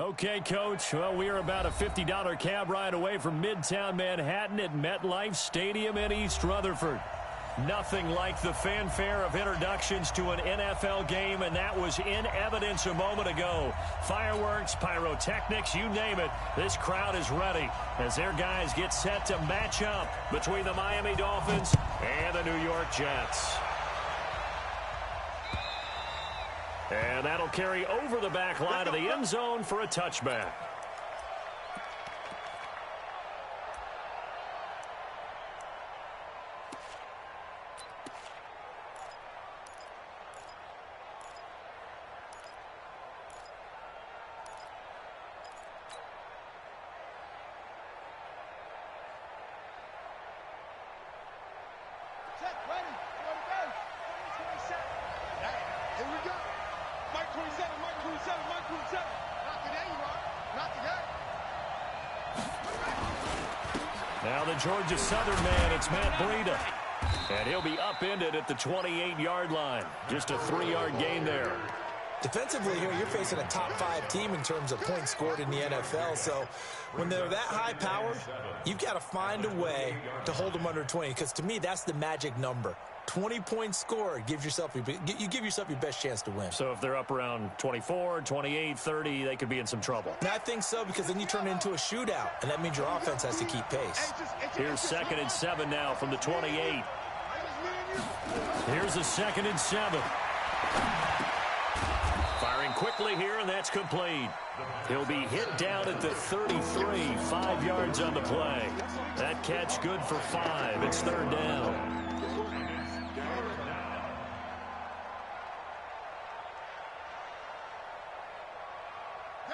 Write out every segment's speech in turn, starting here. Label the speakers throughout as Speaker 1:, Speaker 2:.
Speaker 1: Okay, Coach. Well, we are about a $50 cab ride away from Midtown Manhattan at MetLife Stadium in East Rutherford. Nothing like the fanfare of introductions to an NFL game, and that was in evidence a moment ago. Fireworks, pyrotechnics, you name it. This crowd is ready as their guys get set to match up between the Miami Dolphins and the New York Jets. And that'll carry over the back line of the end zone for a touchback. Now the Georgia Southern man, it's Matt Breida. And he'll be upended at the 28-yard line. Just a 3-yard gain there.
Speaker 2: Defensively here, you're facing a top-5 team in terms of points scored in the NFL. So when they're that high power, you've got to find a way to hold them under 20. Because to me, that's the magic number. 20 points scored, you give yourself your best chance to win.
Speaker 1: So if they're up around 24, 28, 30, they could be in some trouble.
Speaker 2: And I think so, because then you turn it into a shootout, and that means your offense has to keep pace.
Speaker 1: Here's 2nd and 7 now from the 28. Here's a 2nd and 7. Firing quickly here, and that's complete. He'll be hit down at the 33, 5 yards on the play. That catch good for 5. It's 3rd down.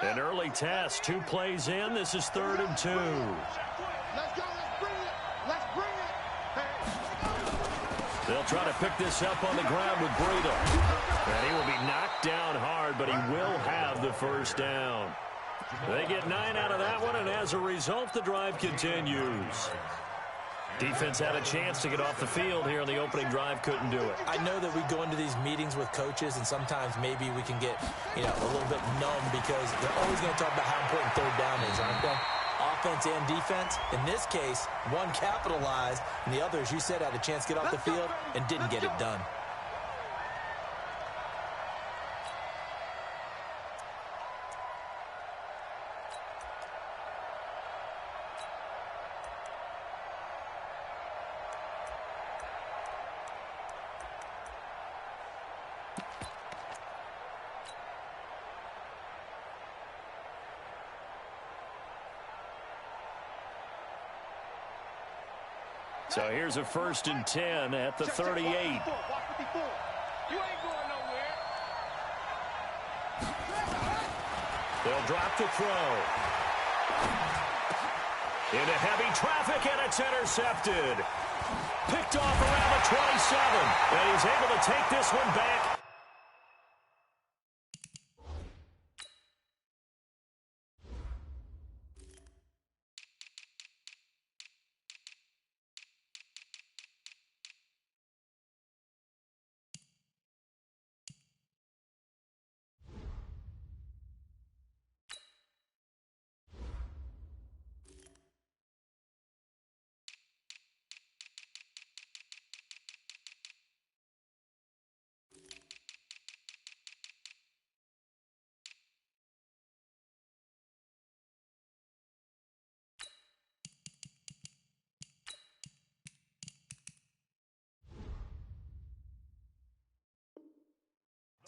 Speaker 1: An early test, 2 plays in. This is 3rd and 2.
Speaker 3: Let's go, let's bring it. Let's bring it.
Speaker 1: They'll try to pick this up on the ground with Breida. And he will be knocked down hard, but he will have the 1st down. They get 9 out of that one, and as a result, the drive continues. Defense had a chance to get off the field here on the opening drive, couldn't do it.
Speaker 2: I know that we go into these meetings with coaches, and sometimes maybe we can get, a little bit numb because they're always going to talk about how important 3rd down is, aren't they? Offense and defense. In this case, one capitalized, and the other, as you said, had a chance to get off the field and didn't get it done.
Speaker 1: So here's a 1st and 10 at the 38.
Speaker 3: You ain't going nowhere.
Speaker 1: They'll drop the throw. Into heavy traffic, and it's intercepted. Picked off around the 27. And he's able to take this one back.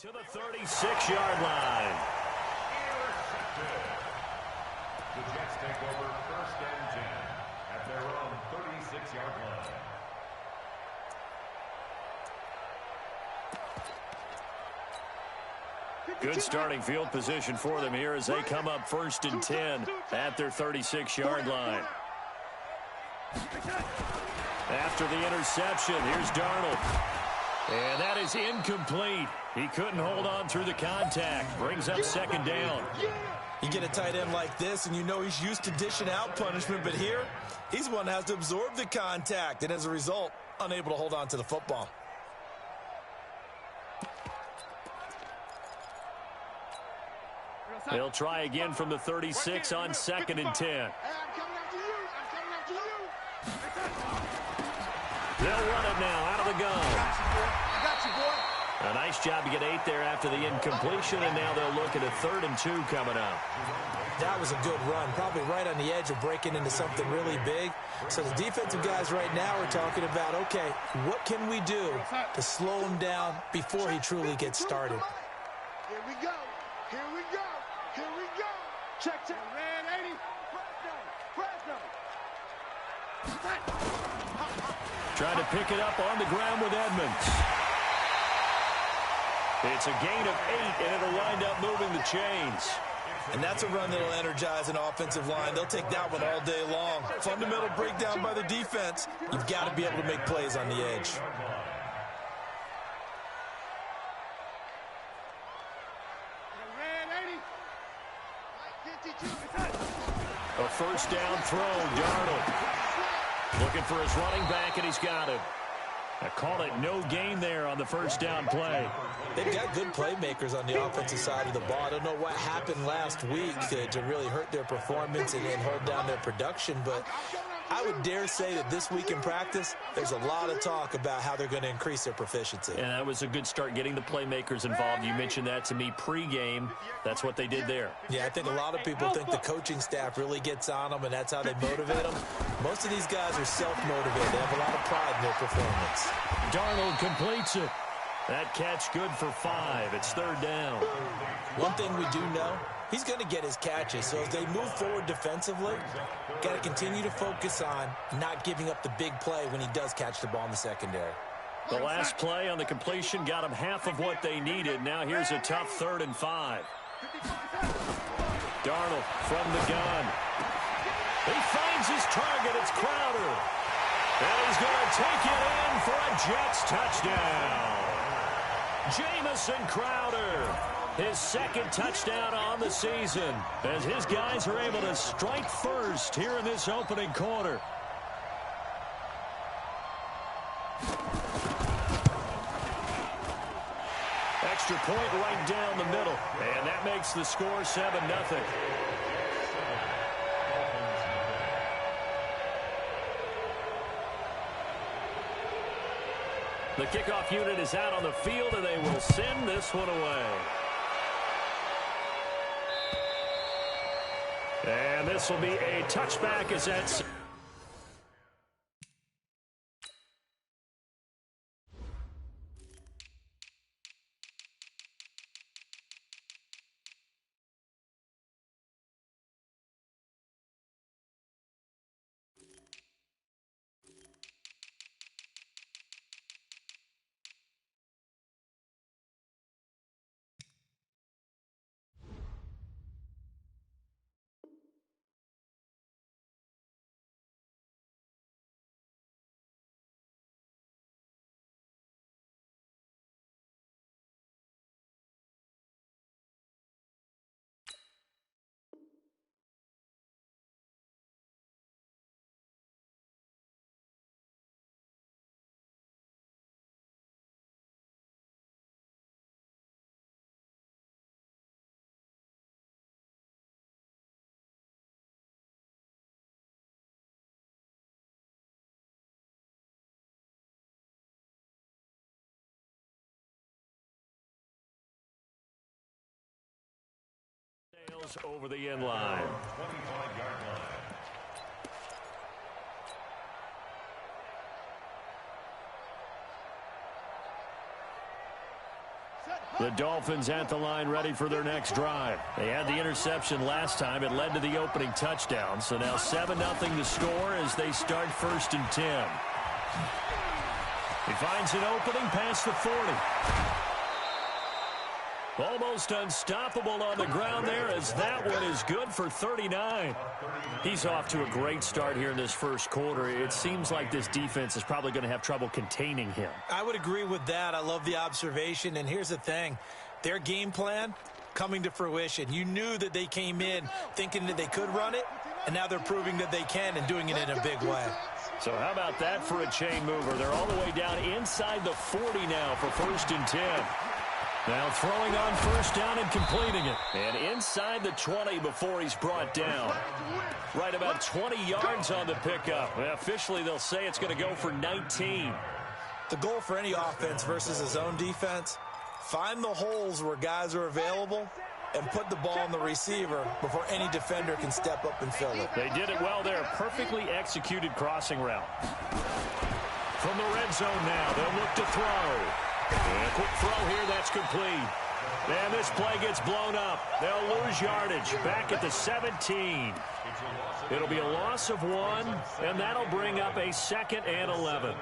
Speaker 1: To the 36-yard line.
Speaker 4: The Jets take over 1st and 10 at their own 36-yard line.
Speaker 1: Good starting field position for them here as they come up 1st and 10 at their 36-yard line. After the interception, here's Darnold. And that is incomplete. He couldn't hold on through the contact. Brings up 2nd down.
Speaker 2: You get a tight end like this, and you know he's used to dishing out punishment, but here, he's one that has to absorb the contact, and as a result, unable to hold on to the football.
Speaker 1: They'll try again from the 36 on 2nd and 10.
Speaker 3: Hey, I'm coming after you. I'm coming after you.
Speaker 1: They'll run it now out of the gun.
Speaker 3: I got you, boy.
Speaker 1: A nice job to get 8 there after the incompletion, and now they'll look at a 3rd and 2 coming up.
Speaker 2: That was a good run, probably right on the edge of breaking into something really big. So the defensive guys right now are talking about, okay, what can we do to slow him down before he truly gets started?
Speaker 3: Here we go. Here we go. Here we go. Check. Red 80. Fresno.
Speaker 1: Trying to pick it up on the ground with Edmonds. It's a gain of 8, and it'll wind up moving the chains.
Speaker 2: And that's a run that'll energize an offensive line. They'll take that one all day long. Fundamental breakdown by the defense. You've got to be able to make plays on the edge.
Speaker 1: A first down throw, Darnold. Looking for his running back, and he's got it. I call it no gain there on the first down play.
Speaker 2: They've got good playmakers on the offensive side of the ball. I don't know what happened last week to really hurt their performance and hold down their production, but I would dare say that this week in practice, there's a lot of talk about how they're going to increase their proficiency.
Speaker 1: And that was a good start, getting the playmakers involved. You mentioned that to me pregame. That's what they did there.
Speaker 2: Yeah, I think a lot of people think the coaching staff really gets on them, and that's how they motivate them. Most of these guys are self-motivated. They have a lot of pride in their performance.
Speaker 1: Darnold completes it. That catch good for 5. It's 3rd down.
Speaker 2: One thing we do know, he's going to get his catches. So as they move forward defensively, got to continue to focus on not giving up the big play when he does catch the ball in the secondary.
Speaker 1: The last play on the completion got him half of what they needed. Now here's a tough 3rd and 5. Darnold from the gun. He finds his target. It's Crowder. And he's going to take it in for a Jets touchdown. Jamison Crowder, his 2nd touchdown on the season, as his guys are able to strike first here in this opening quarter. Extra point right down the middle, and that makes the score 7-0. The kickoff unit is out on the field, and they will send this one away. And this will be a touchback as that's... over the end line.
Speaker 4: 25-yard line.
Speaker 1: The Dolphins at the line, ready for their next drive. They had the interception last time. It led to the opening touchdown. So now 7-0 the score as they start 1st and 10. He finds an opening past the 40. Almost unstoppable on the ground there, as that one is good for 39. He's off to a great start here in this first quarter. It seems like this defense is probably going to have trouble containing him.
Speaker 2: I would agree with that. I love the observation. And here's the thing. Their game plan coming to fruition. You knew that they came in thinking that they could run it, and now they're proving that they can and doing it in a big way.
Speaker 1: So how about that for a chain mover? They're all the way down inside the 40 now for 1st and 10. Now throwing on first down and completing it. And inside the 20 before he's brought down. Right about 20 yards on the pickup. Well, officially, they'll say it's going to go for 19.
Speaker 2: The goal for any offense versus a zone defense, find the holes where guys are available and put the ball on the receiver before any defender can step up and fill it.
Speaker 1: They did it well there. Perfectly executed crossing route. From the red zone now, they'll look to throw. And a quick throw here, that's complete. And this play gets blown up. They'll lose yardage back at the 17. It'll be a loss of 1, and that'll bring up a 2nd and 11.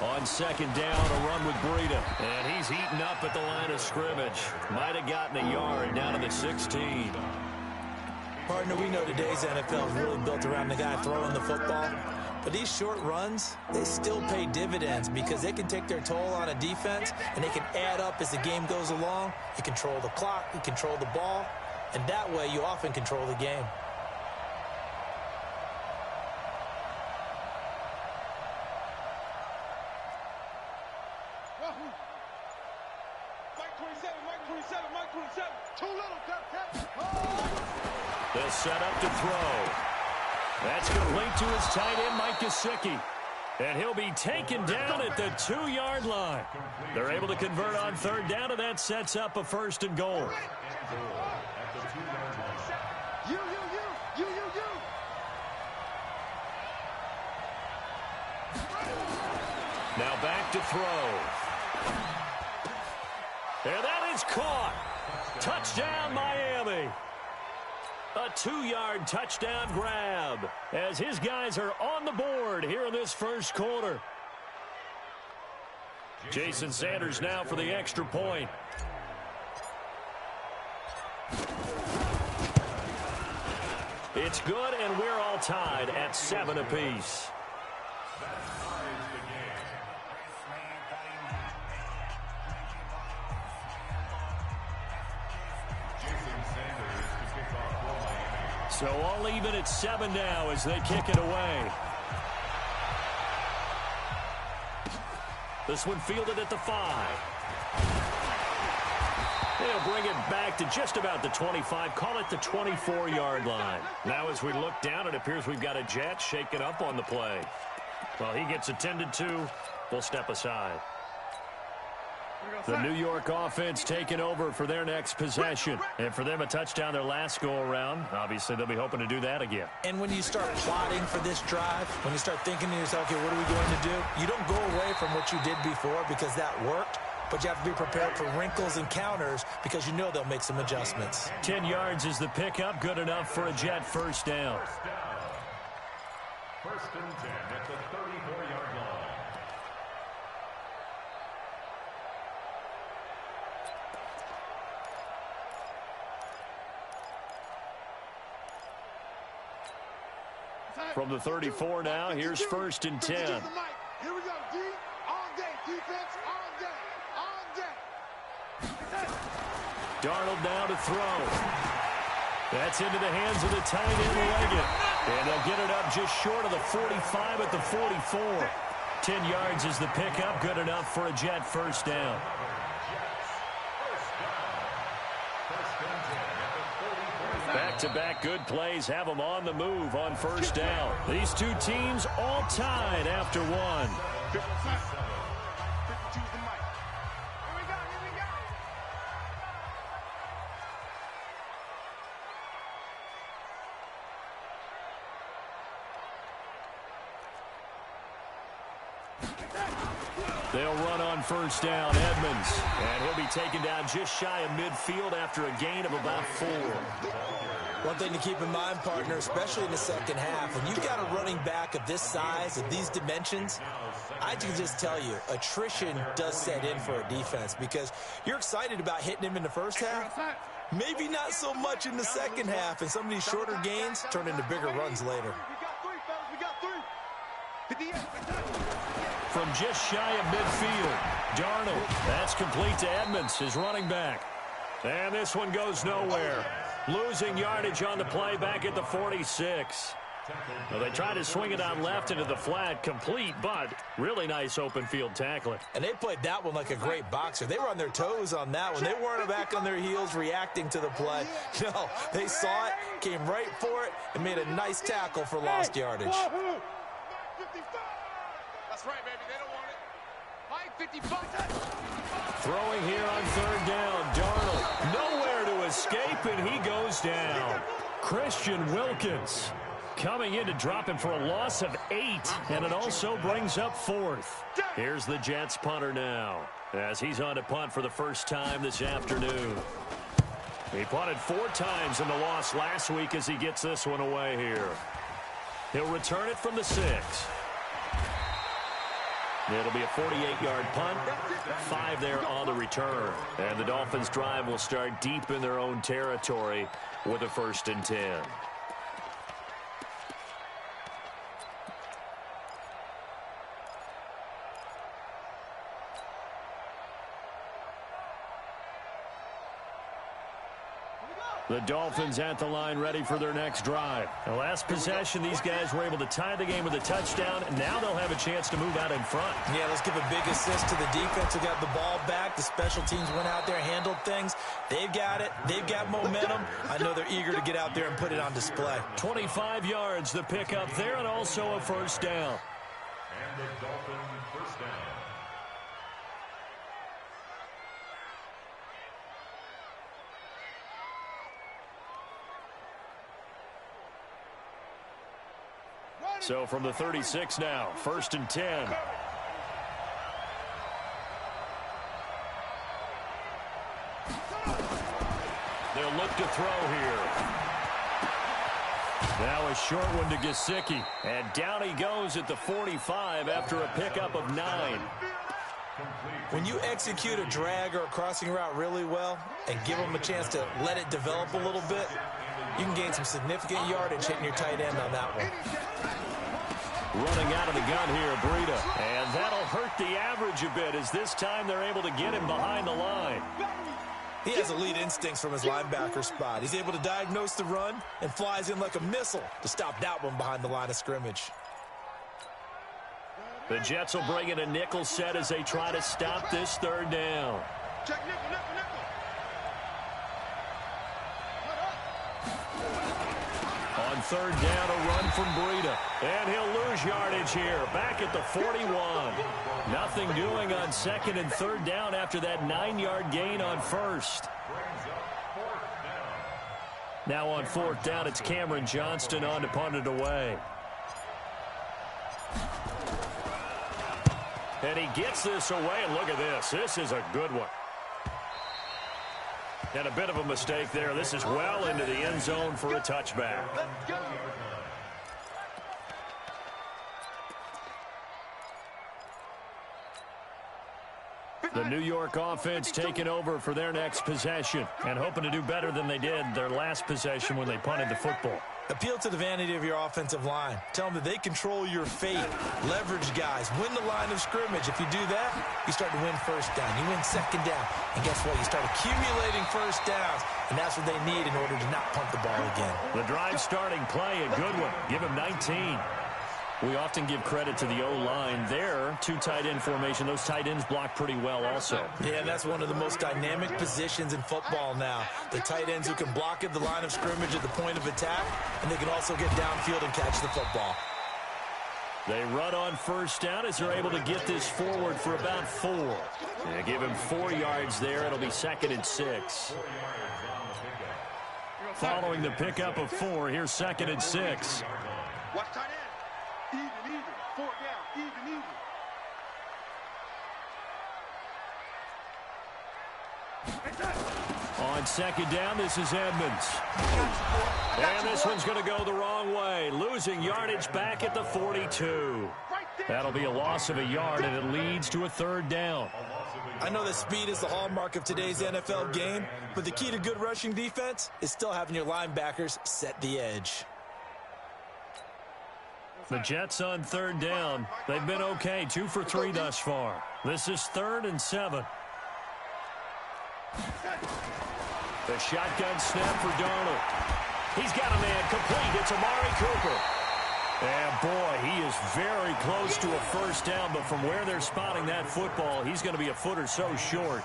Speaker 1: On 2nd down, a run with Breida. And he's eaten up at the line of scrimmage. Might have gotten a yard down to the 16.
Speaker 2: Partner, we know today's NFL is really built around the guy throwing the football. But these short runs, they still pay dividends because they can take their toll on a defense, and they can add up as the game goes along. You control the clock, you control the ball, and that way you often control the game.
Speaker 1: They'll set up to throw. That's complete to his tight end, Mike Gesicki. And he'll be taken down at the 2-yard line. They're able to convert on 3rd down, and that sets up a 1st and goal. Now back to throw. And that is caught. Touchdown, Miami. A 2-yard touchdown grab as his guys are on the board here in this first quarter. Jason Sanders now for the extra point. It's good, and we're all tied at 7 apiece. So all even at 7 now as they kick it away. This one fielded at the 5. They'll bring it back to just about the 25. Call it the 24-yard line. Now as we look down, it appears we've got a Jet shaken up on the play. Well, he gets attended to. We'll step aside. The New York offense taking over for their next possession. And for them, a touchdown their last go-around. Obviously, they'll be hoping to do that again.
Speaker 2: And when you start plotting for this drive, when you start thinking to yourself, okay, what are we going to do? You don't go away from what you did before because that worked. But you have to be prepared for wrinkles and counters because you know they'll make some adjustments.
Speaker 1: 10 yards is the pickup. Good enough for a Jet first down.
Speaker 4: 1st and 10 at the 34-yard line.
Speaker 1: From the 34 now, here's 1st and 10.
Speaker 3: Here we go, D. On day, defense, on day, on day.
Speaker 1: Darnold now to throw. That's into the hands of the tight end, Leggett. And they'll get it up just short of the 45 at the 44. 10 yards is the pickup. Good enough for a Jet first down. Back-to-back good plays have them on the move on first down. These two teams all tied after 1. They'll run on first down, Edmonds. And he'll be taken down just shy of midfield after a gain of about 4.
Speaker 2: One thing to keep in mind, partner, especially in the second half, when you've got a running back of this size, of these dimensions, I can just tell you, attrition does set in for a defense because you're excited about hitting him in the first half. Maybe not so much in the second half, and some of these shorter gains turn into bigger runs later.
Speaker 1: from just shy of midfield. Darnold, that's complete to Edmonds, his running back. And this one goes nowhere. Losing yardage on the play back at the 46. Well, they tried to swing it on left into the flat, complete, but really nice open field tackling.
Speaker 2: And they played that one like a great boxer. They were on their toes on that one. They weren't back on their heels reacting to the play. No, they saw it, came right for it, and made a nice tackle for lost yardage.
Speaker 3: That's right, baby. They don't want it. 555.
Speaker 1: Throwing here on third down. Darnold, nowhere to escape, and he goes down. Christian Wilkins coming in to drop him for a loss of 8, and it also brings up 4th. Here's the Jets punter now, as he's on to punt for the first time this afternoon. He punted 4 times in the loss last week as he gets this one away here. He'll return it from the 6. It'll be a 48-yard punt, 5 there on the return. And the Dolphins' drive will start deep in their own territory with a 1st and 10. The Dolphins at the line ready for their next drive. The last possession, these guys were able to tie the game with a touchdown, and now they'll have a chance to move out in front.
Speaker 2: Yeah, let's give a big assist to the defense who got the ball back. The special teams went out there, handled things. They've got it. They've got momentum. I know they're eager to get out there and put it on display.
Speaker 1: 25 yards, the pickup there, and also a 1st down.
Speaker 4: And the Dolphin 1st down.
Speaker 1: So from the 36 now, 1st and 10. They'll look to throw here. Now a short one to Gesicki. And down he goes at the 45 after a pickup of 9.
Speaker 2: When you execute a drag or a crossing route really well and give them a chance to let it develop a little bit, you can gain some significant yardage hitting your tight end on that one.
Speaker 1: Running out of the gun here, Breida. And that'll hurt the average a bit as this time they're able to get him behind the line.
Speaker 2: He has elite instincts from his linebacker spot. He's able to diagnose the run and flies in like a missile to stop that one behind the line of scrimmage.
Speaker 1: The Jets will bring in a nickel set as they try to stop this 3rd down.
Speaker 3: Check nickel, nickel, nickel.
Speaker 1: On 3rd down, a run from Breida. And he'll lose yardage here, back at the 41. Nothing doing on 2nd and 3rd down after that 9-yard gain on 1st. Now on 4th down, it's Cameron Johnston on to punt it away. And he gets this away, and look at this. This is a good one. And a bit of a mistake there. This is well into the end zone for a touchback. The New York offense taking over for their next possession and hoping to do better than they did their last possession when they punted the football.
Speaker 2: Appeal to the vanity of your offensive line. Tell them that they control your fate. Leverage guys. Win the line of scrimmage. If you do that, you start to win 1st down. You win 2nd down. And guess what? You start accumulating 1st downs. And that's what they need in order to not punt the ball again.
Speaker 1: The drive starting play, a good one. Give him 19. We often give credit to the O-line there. 2 tight end formation. Those tight ends block pretty well also.
Speaker 2: Yeah, that's one of the most dynamic positions in football now. The tight ends who can block at the line of scrimmage at the point of attack, and they can also get downfield and catch the football.
Speaker 1: They run on 1st down as they're able to get this forward for about 4. They give him 4 yards there. It'll be 2nd and 6. Following the pickup of 4, here's 2nd and 6.
Speaker 3: Watch tight end. Even. 4 down. Even.
Speaker 1: On 2nd down, this is Edmonds. And this one's going to go the wrong way. Losing yardage back at the 42. That'll be a loss of a yard, and it leads to a 3rd down.
Speaker 2: I know that speed is the hallmark of today's NFL game, but the key to good rushing defense is still having your linebackers set the edge.
Speaker 1: The Jets on third down. They've been okay, 2 for 3 thus far. This is 3rd and 7. The shotgun snap for Darnold. He's got a man complete. It's Amari Cooper. And, boy, he is very close to a first down, but from where they're spotting that football, he's going to be a foot or so short.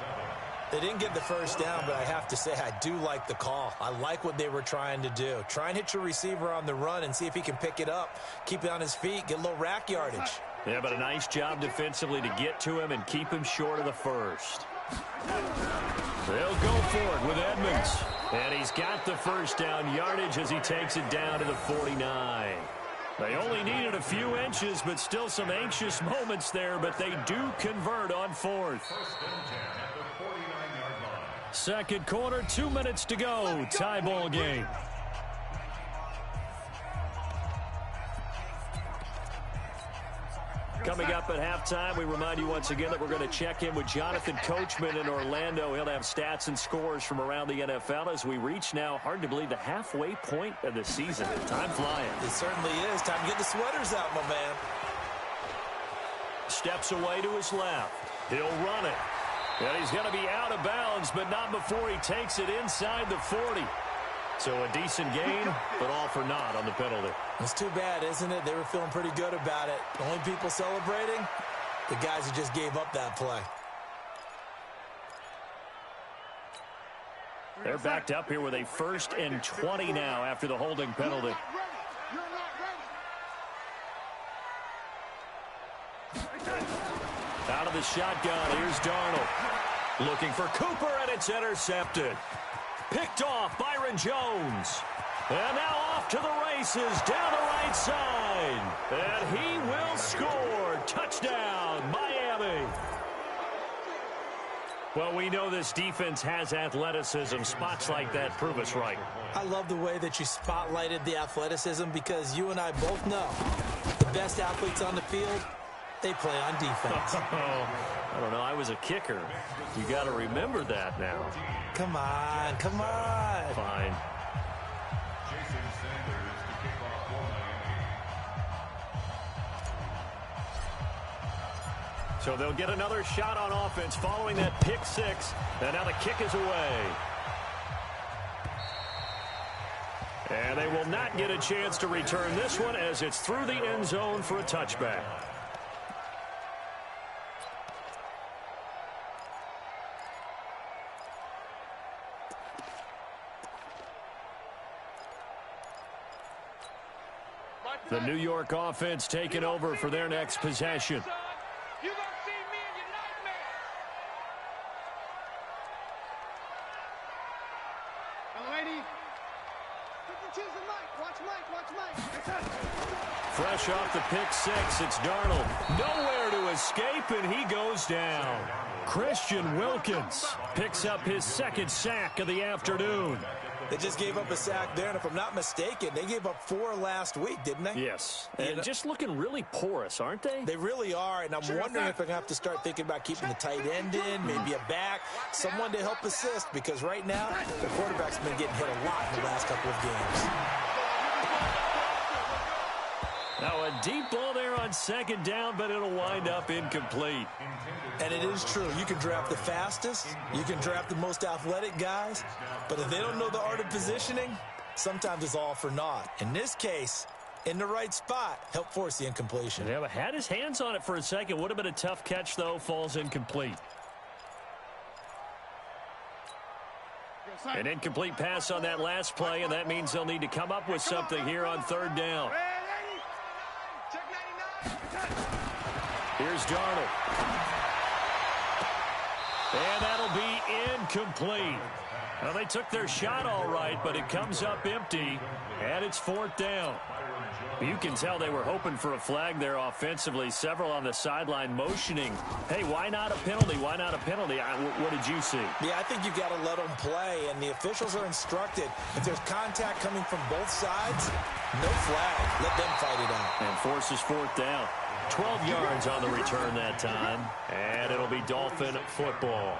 Speaker 2: They didn't get the first down, but I have to say I do like the call. I like what they were trying to do. Try and hit your receiver on the run and see if he can pick it up. Keep it on his feet, get a little rack yardage.
Speaker 1: Yeah, but a nice job defensively to get to him and keep him short of the first. They'll go for it with Edmonds. And he's got the first down yardage as he takes it down to the 49. They only needed a few inches, but still some anxious moments there, but they do convert on 4th. Second quarter, 2 minutes to go. Tie ball game. Coming up at halftime, we remind you once again that we're going to check in with Jonathan Coachman in Orlando. He'll have stats and scores from around the NFL as we reach now, hard to believe, the halfway point of the season. Time flying.
Speaker 2: It certainly is. Time to get the sweaters out, my man.
Speaker 1: Steps away to his left. He'll run it. And he's going to be out of bounds, but not before he takes it inside the 40. So a decent gain, but all for naught on the penalty.
Speaker 2: It's too bad, isn't it? They were feeling pretty good about it. The only people celebrating, the guys who just gave up that play.
Speaker 1: They're backed up here with a 1st and 20 now after the holding penalty. Out of the shotgun, here's Darnold. Looking for Cooper, and it's intercepted. Picked off Byron Jones. And now off to the races down the right side. And he will score. Touchdown, Miami. Well, we know this defense has athleticism. Spots like that prove us right.
Speaker 2: I love the way that you spotlighted the athleticism because you and I both know the best athletes on the field, they play on defense.
Speaker 1: I don't know. I was a kicker. You got to remember that now.
Speaker 2: Come on, come on.
Speaker 1: Fine. So they'll get another shot on offense following that pick 6. And now the kick is away. And they will not get a chance to return this one as it's through the end zone for a touchback. The New York offense taking over for their next possession.
Speaker 3: You're going to see me in your nightmare. Now, ladies, pick and choose the mic. Watch Mike, watch Mike.
Speaker 1: Fresh off the pick 6, it's Darnold. Nowhere to escape, and he goes down. Christian Wilkins picks up his 2nd sack of the afternoon.
Speaker 2: They just gave up a sack there, and if I'm not mistaken, they gave up 4 last week, didn't they?
Speaker 1: Yes, and just looking really porous, aren't they?
Speaker 2: They really are, and I'm wondering if they're going to have to start thinking about keeping the tight end in, maybe a back, someone to help assist, because right now, the quarterback's been getting hit a lot in the last couple of games.
Speaker 1: Now a deep ball there on 2nd down, but it'll wind up incomplete.
Speaker 2: And it is true. You can draft the fastest. You can draft the most athletic guys. But if they don't know the art of positioning, sometimes it's all for naught. In this case, in the right spot, help force the incompletion.
Speaker 1: Yeah, but had his hands on it for a second. Would have been a tough catch, though. Falls incomplete. An incomplete pass on that last play, and that means they'll need to come up with something here on 3rd down. Here's Darnold. And that'll be incomplete. Well, they took their shot all right, but it comes up empty, and it's 4th down. You can tell they were hoping for a flag there offensively. Several on the sideline motioning, hey, why not a penalty? Why not a penalty? What did you see?
Speaker 2: Yeah, I think you got to let them play, and the officials are instructed. If there's contact coming from both sides, no flag. Let them fight it out.
Speaker 1: And forces 4th down. 12 yards on the return that time, and it'll be Dolphin football.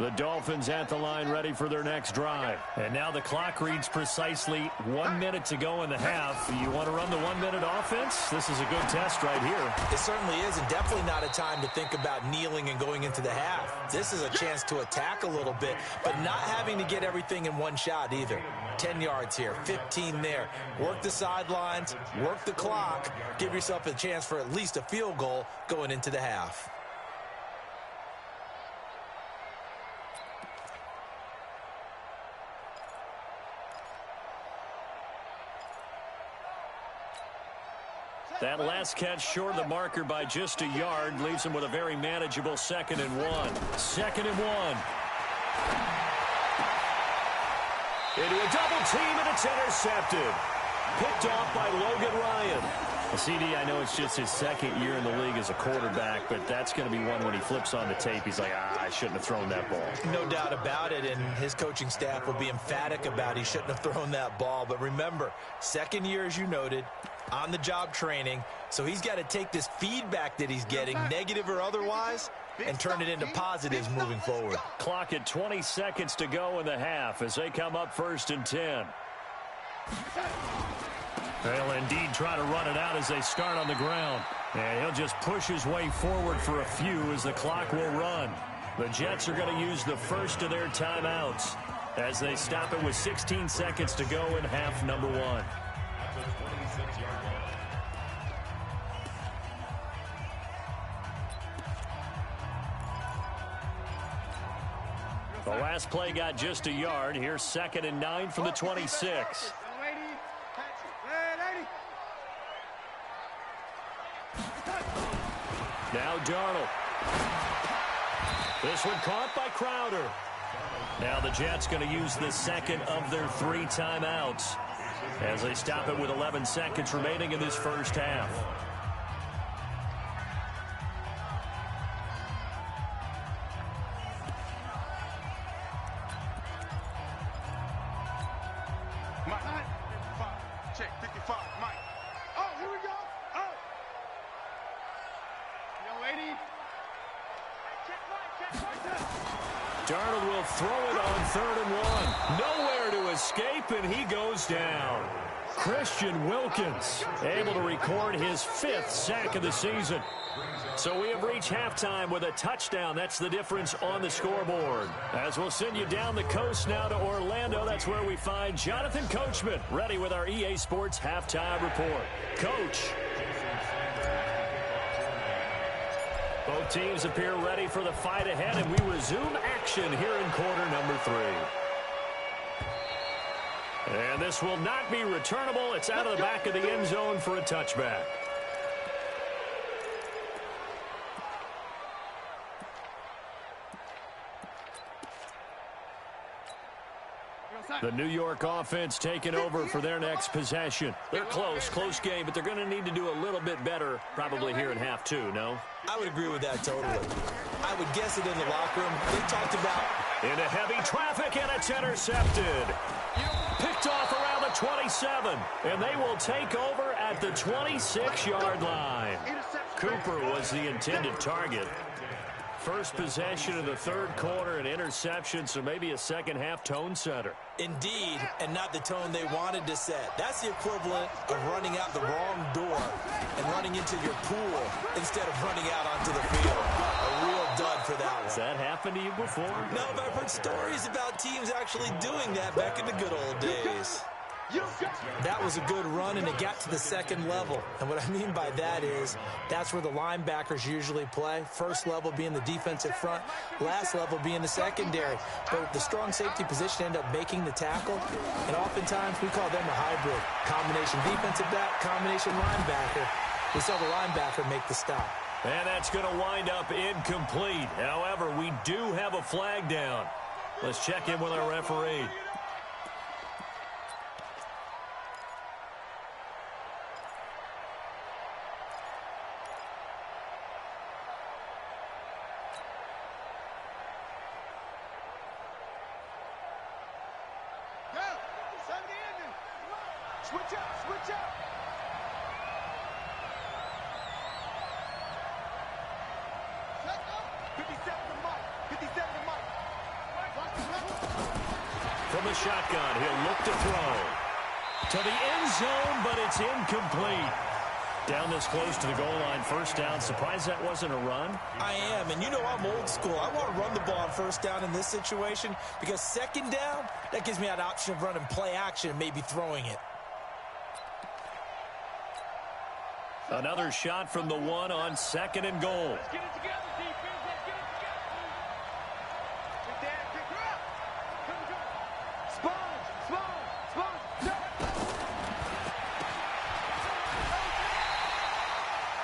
Speaker 1: The Dolphins at the line ready for their next drive. And now the clock reads precisely 1 minute to go in the half. You want to run the 1 minute offense? This is a good test right here.
Speaker 2: It certainly is, and definitely not a time to think about kneeling and going into the half. This is a chance to attack a little bit, but not having to get everything in one shot either. 10 yards here, 15 there. Work the sidelines, work the clock, give yourself a chance for at least a field goal going into the half.
Speaker 1: That last catch short of the marker by just a yard leaves him with a very manageable 2nd and 1. 2nd and 1. Into a double team, and it's intercepted. Picked off by Logan Ryan. CD, I know it's just his 2nd year in the league as a quarterback, but that's going to be one when he flips on the tape. He's like, I shouldn't have thrown that ball.
Speaker 2: No doubt about it, and his coaching staff will be emphatic about he shouldn't have thrown that ball. But remember, 2nd year, as you noted, on-the-job training, so he's got to take this feedback that he's getting, negative or otherwise, and turn it into positives moving forward.
Speaker 1: Clock at 20 seconds to go in the half as they come up 1st and 10. They'll indeed try to run it out as they start on the ground. And he'll just push his way forward for a few as the clock will run. The Jets are going to use the first of their timeouts as they stop it with 16 seconds to go in half number 1. The last play got just a yard. Here's 2nd and 9 from the 26. Now Darnold. This one caught by Crowder. Now the Jets going to use the 2nd of their 3 timeouts as they stop it with 11 seconds remaining in this first half. Darnold will throw it on 3rd and 1. Nowhere to escape, and he goes down. Christian Wilkins able to record his 5th sack of the season. So we have reached halftime with a touchdown. That's the difference on the scoreboard. As we'll send you down the coast now to Orlando, that's where we find Jonathan Coachman ready with our EA Sports halftime report. Coach. Both teams appear ready for the fight ahead, and we resume action here in quarter number 3. And this will not be returnable. It's out of the back of the end zone for a touchback. The New York offense taking over for their next possession. They're close game, but they're going to need to do a little bit better probably here in half 2, no?
Speaker 2: I would agree with that totally. I would guess it in the locker room. They talked about...
Speaker 1: Into heavy traffic, and it's intercepted. Picked off around the 27, and they will take over at the 26-yard line. Cooper was the intended target. First possession of the 3rd quarter, an interception, so maybe a second-half tone setter.
Speaker 2: Indeed, and not the tone they wanted to set. That's the equivalent of running out the wrong door and running into your pool instead of running out onto the field. A real dud for that one.
Speaker 1: Has that happened to you before?
Speaker 2: No, but I've heard stories about teams actually doing that back in the good old days. That was a good run, and it got to the 2nd level. And what I mean by that is that's where the linebackers usually play. First level being the defensive front, last level being the secondary. But the strong safety position end up making the tackle, and oftentimes we call them a hybrid. Combination defensive back, combination linebacker. We saw the linebacker make the stop.
Speaker 1: And that's going to wind up incomplete. However, we do have a flag down. Let's check in with our referee.
Speaker 3: Switch up.
Speaker 1: From the shotgun, he'll look to throw. To the end zone, but it's incomplete. Down this close to the goal line, first down. Surprised that wasn't a run?
Speaker 2: I am, and you know I'm old school. I want to run the ball on first down in this situation because second down, that gives me that option of running play action and maybe throwing it.
Speaker 1: Another shot from the one on second and goal.
Speaker 3: Let's get it together, defense. Let's get it together. Good dad, pick her up. Come. Sponge.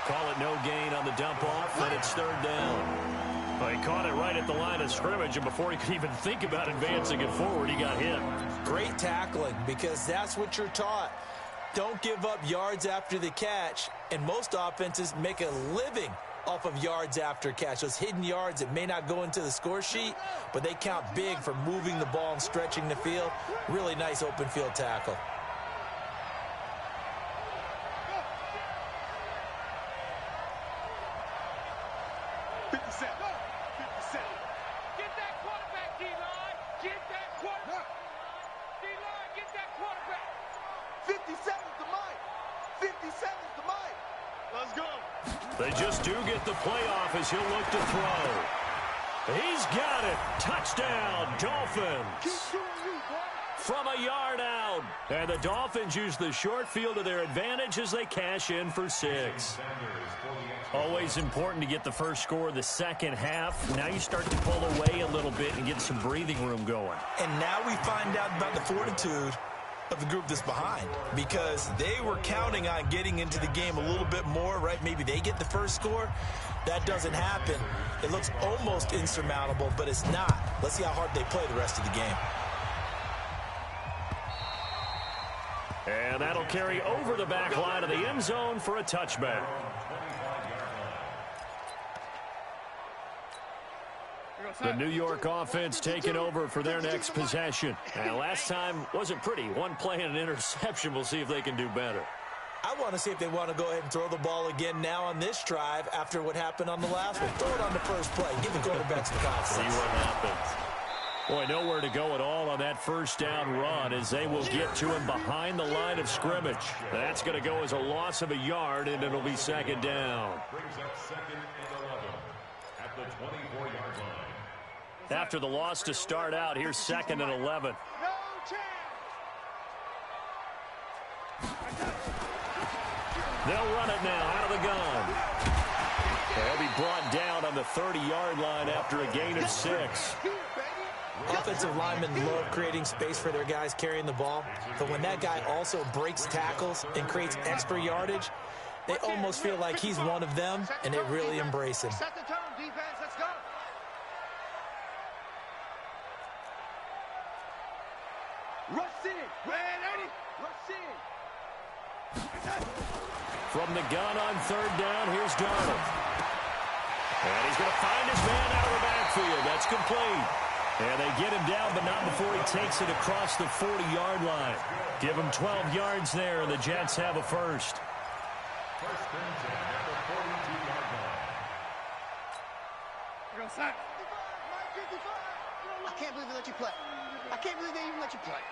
Speaker 1: Call it no gain on the dump off, and it's third down. Well, he caught it right at the line of scrimmage, and before he could even think about advancing it forward, he got hit.
Speaker 2: Great tackling, because that's what you're taught. Don't give up yards after the catch, and most offenses make a living off of yards after catch. Those hidden yards that may not go into the score sheet, but they count big for moving the ball and stretching the field. Really nice open field tackle.
Speaker 3: Get that quarterback, D-line. Get that quarterback. D-line, get that quarterback. 57's the mic. 57's the mic. Let's go.
Speaker 1: They just do get the playoff as he'll look to throw. He's got it. Touchdown, Dolphins.
Speaker 3: Keep doing you, boy.
Speaker 1: From a yard out. And the Dolphins use the short field to their advantage as they cash in for 6. Always important to get the first score of the second half. Now you start to pull away a little bit and get some breathing room going.
Speaker 2: And now we find out about the fortitude of the group that's behind, because they were counting on getting into the game a little bit more, right? Maybe they get the first score. That doesn't happen. It looks almost insurmountable, but it's not. Let's see how hard they play the rest of the game.
Speaker 1: And that'll carry over the back line of the end zone for a touchback. The New York offense taking over for their next possession. And last time wasn't pretty. One play and an interception. We'll see if they can do better.
Speaker 2: I want to see if they want to go ahead and throw the ball again now on this drive after what happened on the last one. Throw it on the first play. Give the quarterback some confidence.
Speaker 1: See what happens. Boy, nowhere to go at all on that first down run as they will get to him behind the line of scrimmage. That's going to go as a loss of a yard, and it'll be second down.
Speaker 4: Brings up second and 11 at the 24-yard line.
Speaker 1: After the loss to start out, here's second and 11.
Speaker 3: No chance.
Speaker 1: They'll run it now out of the gun. They'll be brought down on the 30-yard line after a gain of 6.
Speaker 2: Offensive linemen love creating space for their guys carrying the ball, but when that guy also breaks tackles and creates extra yardage, they almost feel like he's one of them, and they really embrace him.
Speaker 3: Set the tone, defense. Let's go. Rush in. Red 80. Rush in.
Speaker 1: From the gun on third down, here's Darnold. And he's going to find his man out of the backfield. That's complete. And they get him down, but not before he takes it across the 40-yard line. Give him 12 yards there, and the Jets have a first.
Speaker 4: First and 10 at the 42-yard line.
Speaker 3: I can't believe they let you play. I can't believe they even let you play.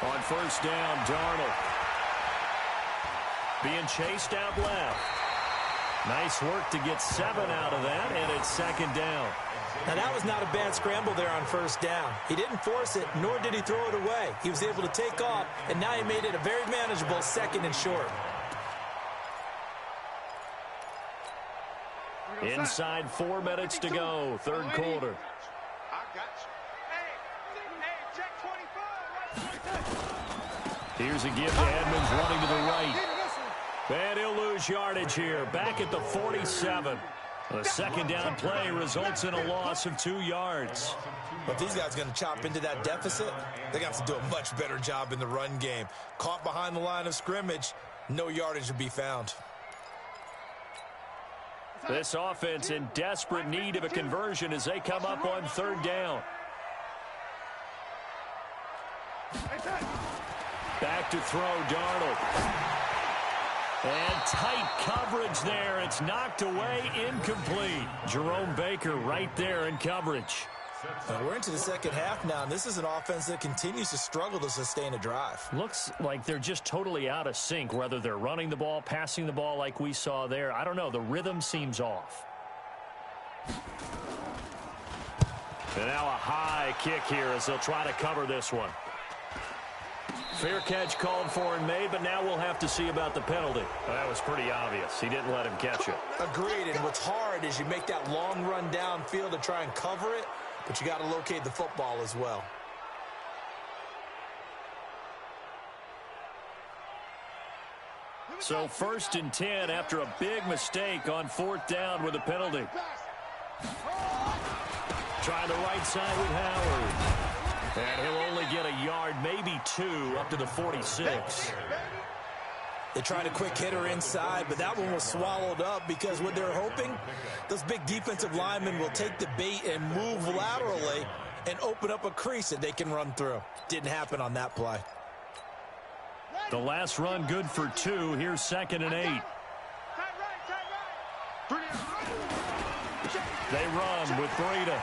Speaker 1: On first down, Darnold. Being chased out left. Nice work to get 7 out of that, and it's second down.
Speaker 2: Now, that was not a bad scramble there on first down. He didn't force it, nor did he throw it away. He was able to take off, and now he made it a very manageable second and short.
Speaker 1: Inside 4 minutes to go, third quarter.
Speaker 3: I got you. Hey, check 24.
Speaker 1: Here's a give to Edmonds running to the right. And he'll lose yardage here, back at the 47. The second down play results in a loss of 2 yards.
Speaker 2: But these guys are going to chop into that deficit. They're going to have to do a much better job in the run game. Caught behind the line of scrimmage, no yardage to be found.
Speaker 1: This offense in desperate need of a conversion as they come up on third down. Back to throw, Darnold. And tight coverage. coverage there. It's knocked away, incomplete. Jerome Baker right there in coverage.
Speaker 2: We're into the second half now, and this is an offense that continues to struggle to sustain a drive.
Speaker 1: Looks like they're just totally out of sync, whether they're running the ball, passing the ball like we saw there. I don't know. The rhythm seems off. And now a high kick here as they'll try to cover this one. Fair catch called for and made, but now we'll have to see about the penalty. Well, that was pretty obvious. He didn't let him catch it.
Speaker 2: Agreed, and what's hard is you make that long run downfield to try and cover it, but you got to locate the football as well.
Speaker 1: So 1st and 10 after a big mistake on 4th down with a penalty. Trying the right side with Howard. And he'll only get a yard, maybe 2, up to the 46.
Speaker 2: They tried a quick hitter inside, but that one was swallowed up because what they're hoping, those big defensive linemen will take the bait and move laterally and open up a crease that they can run through. Didn't happen on that play.
Speaker 1: The last run good for 2. Here's 2nd and 8. They run with Breida.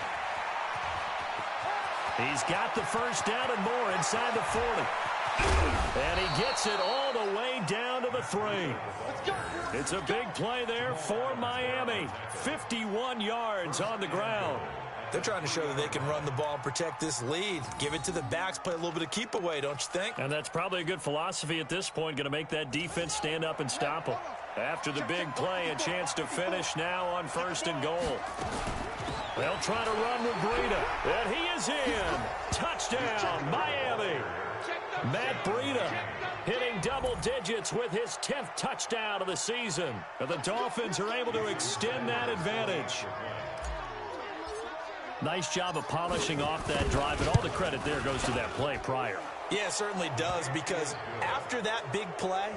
Speaker 1: He's got the first down and more inside the 40. And he gets it all the way down to the 3. It's a big play there for Miami. 51 yards on the ground.
Speaker 2: They're trying to show that they can run the ball and protect this lead. Give it to the backs, play a little bit of keep away, don't you think?
Speaker 1: And that's probably a good philosophy at this point, going to make that defense stand up and stop them. After the big play, a chance to finish now on 1st and goal. They'll try to run with Breida, and he is in. Touchdown, Miami. Matt Breida hitting double digits with his 10th touchdown of the season. But the Dolphins are able to extend that advantage. Nice job of polishing off that drive, and all the credit there goes to that play prior.
Speaker 2: Yeah, it certainly does, because after that big play,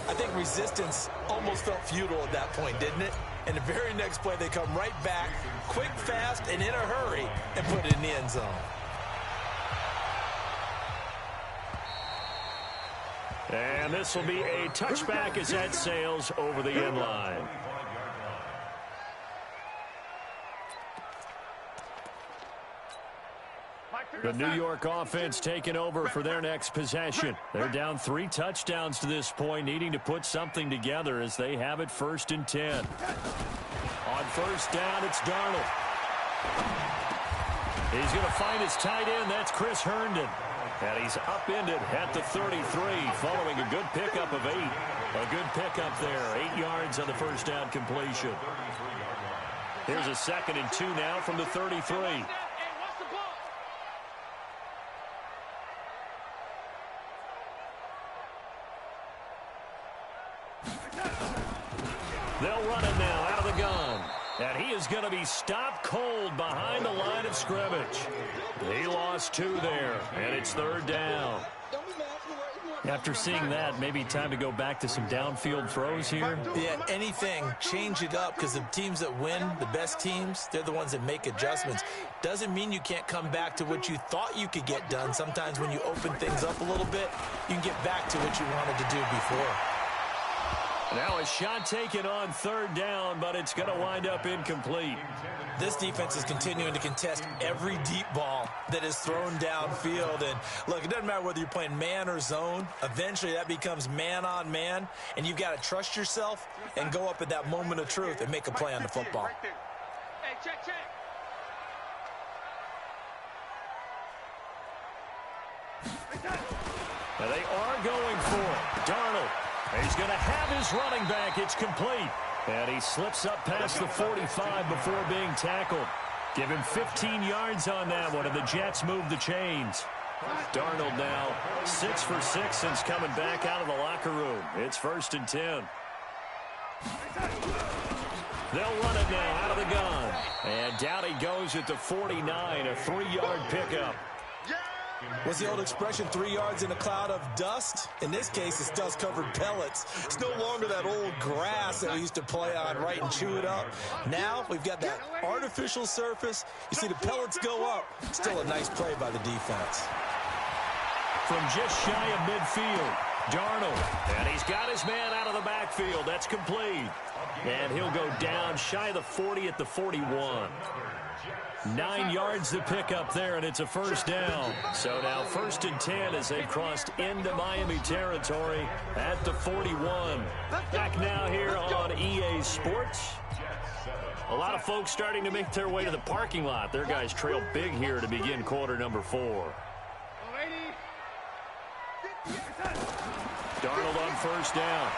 Speaker 2: I think resistance almost felt futile at that point, didn't it? And the very next play, they come right back, quick, fast, and in a hurry, and put it in the end zone.
Speaker 1: And this will be a touchback as that sails over the end line. The New York offense taking over for their next possession. They're down 3 touchdowns to this point, needing to put something together as they have it 1st and 10. On 1st down, it's Darnold. He's going to find his tight end. That's Chris Herndon. And he's upended at the 33 following a good pickup of 8. A good pickup there. 8 yards on the first down completion. Here's a 2nd and 2 now from the 33. They'll run it now out of the gun. And he is going to be stopped cold behind the line of scrimmage. He lost 2 there, and it's 3rd down. After seeing that, maybe time to go back to some downfield throws here.
Speaker 2: Yeah, anything. Change it up, because the teams that win, the best teams, they're the ones that make adjustments. Doesn't mean you can't come back to what you thought you could get done. Sometimes when you open things up a little bit, you can get back to what you wanted to do before.
Speaker 1: Now a shot taken on 3rd down, but it's going to wind up incomplete.
Speaker 2: This defense is continuing to contest every deep ball that is thrown downfield. And look, it doesn't matter whether you're playing man or zone. Eventually that becomes man on man, and you've got to trust yourself and go up at that moment of truth and make a play on the football.
Speaker 3: Hey, check.
Speaker 1: Now they are going for it. Darnold. He's going to have his running back. It's complete. And he slips up past the 45 before being tackled. Give him 15 yards on that one, and the Jets move the chains. Darnold now 6 for 6 since coming back out of the locker room. It's 1st and 10. They'll run it now out of the gun. And down he goes at the 49, a 3-yard pickup.
Speaker 2: What's the old expression, 3 yards in a cloud of dust? In this case, it's dust-covered pellets. It's no longer that old grass that we used to play on, right, and chew it up. Now we've got that artificial surface. You see the pellets go up. Still a nice play by the defense.
Speaker 1: From just shy of midfield, Darnold, and he's got his man out of the backfield. That's complete. And he'll go down shy of the 40 at the 41. 9 yards to pick up there, and it's a first down. So now 1st and 10 as they've crossed into Miami territory at the 41. Back now here on EA Sports. A lot of folks starting to make their way to the parking lot. Their guys trail big here to begin quarter number 4. Darnold on first down.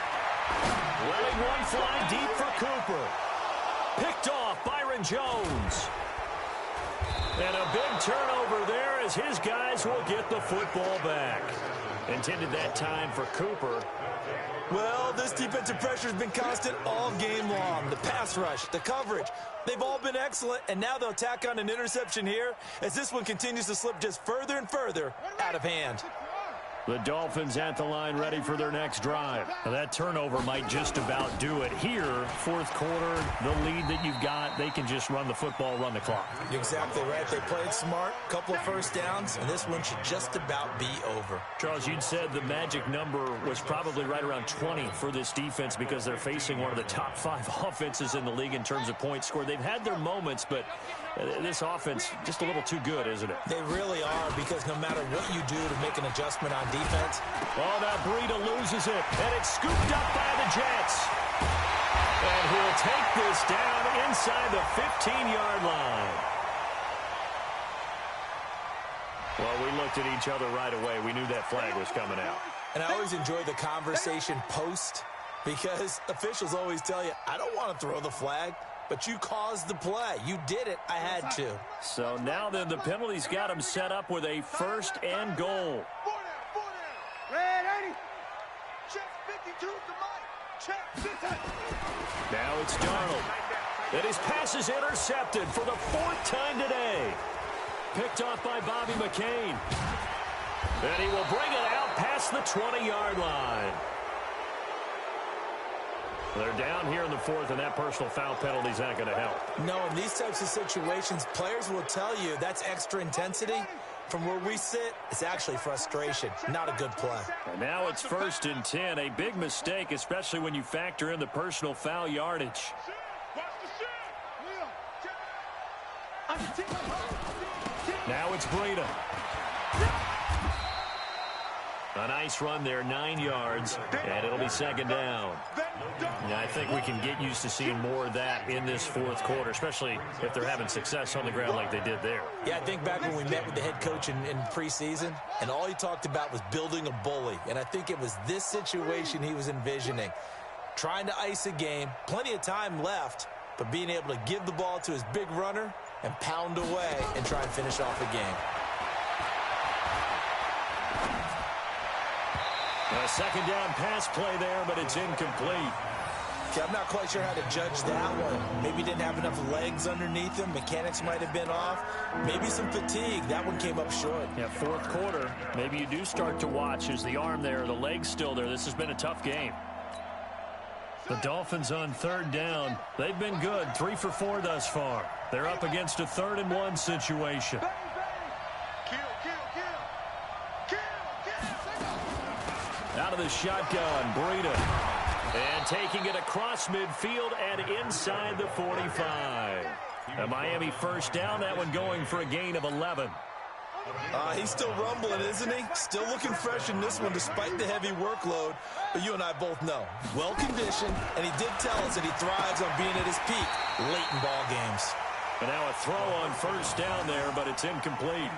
Speaker 1: Letting one fly deep for Cooper. Picked off Byron Jones. And a big turnover there as his guys will get the football back. Intended that time for Cooper.
Speaker 2: Well, this defensive pressure has been constant all game long. The pass rush, the coverage, they've all been excellent, and now they'll tack on an interception here as this one continues to slip just further and further out of hand.
Speaker 1: The Dolphins at the line ready for their next drive. Now that turnover might just about do it here. 4th quarter, the lead that you've got, they can just run the football, run the clock.
Speaker 2: Exactly right. They played smart, couple of first downs, and this one should just about be over.
Speaker 1: Charles, you'd said the magic number was probably right around 20 for this defense because they're facing one of the top 5 offenses in the league in terms of points scored. They've had their moments, but this offense just a little too good, isn't it?
Speaker 2: They really are, because no matter what you do to make an adjustment on defense.
Speaker 1: Oh, now Breida loses it, and it's scooped up by the Jets. And he'll take this down inside the 15-yard line. Well, we looked at each other right away. We knew that flag was coming out.
Speaker 2: And I always enjoy the conversation post, because officials always tell you, I don't want to throw the flag, but you caused the play. You did it. I had to.
Speaker 1: So now then the penalty's got him set up with a 1st and goal.
Speaker 3: Red 80. Check 52 to Mike. Check.
Speaker 1: Now it's Darnold. And his pass is intercepted for the 4th time today. Picked off by Bobby McCain. And he will bring it out past the 20-yard line. They're down here in the 4th, and that personal foul penalty's not going to help.
Speaker 2: No, in these types of situations, players will tell you that's extra intensity. From where we sit, it's actually frustration, not a good play.
Speaker 1: And now it's 1st and 10, a big mistake, especially when you factor in the personal foul yardage. Now it's Breida. A nice run there, 9 yards, and it'll be 2nd down. And I think we can get used to seeing more of that in this 4th quarter, especially if they're having success on the ground like they did there.
Speaker 2: Yeah, I think back when we met with the head coach in preseason, and all he talked about was building a bully. And I think it was this situation he was envisioning. Trying to ice a game, plenty of time left, but being able to give the ball to his big runner and pound away and try and finish off the game.
Speaker 1: A 2nd down pass play there, but it's incomplete.
Speaker 2: Okay, I'm not quite sure how to judge that one. Maybe didn't have enough legs underneath him. Mechanics might have been off. Maybe some fatigue. That one came up short.
Speaker 1: Yeah, 4th quarter. Maybe you do start to watch. Is the arm there, the leg's still there? This has been a tough game. The Dolphins on 3rd down. They've been good, 3 for 4 thus far. They're up against a 3rd and 1 situation. Out of the shotgun, Breida. And taking it across midfield and inside the 45. A Miami 1st down, that one going for a gain of 11.
Speaker 2: He's still rumbling, isn't he? Still looking fresh in this one despite the heavy workload. But you and I both know, well-conditioned, and he did tell us that he thrives on being at his peak late in ball games.
Speaker 1: And now a throw on 1st down there, but it's incomplete.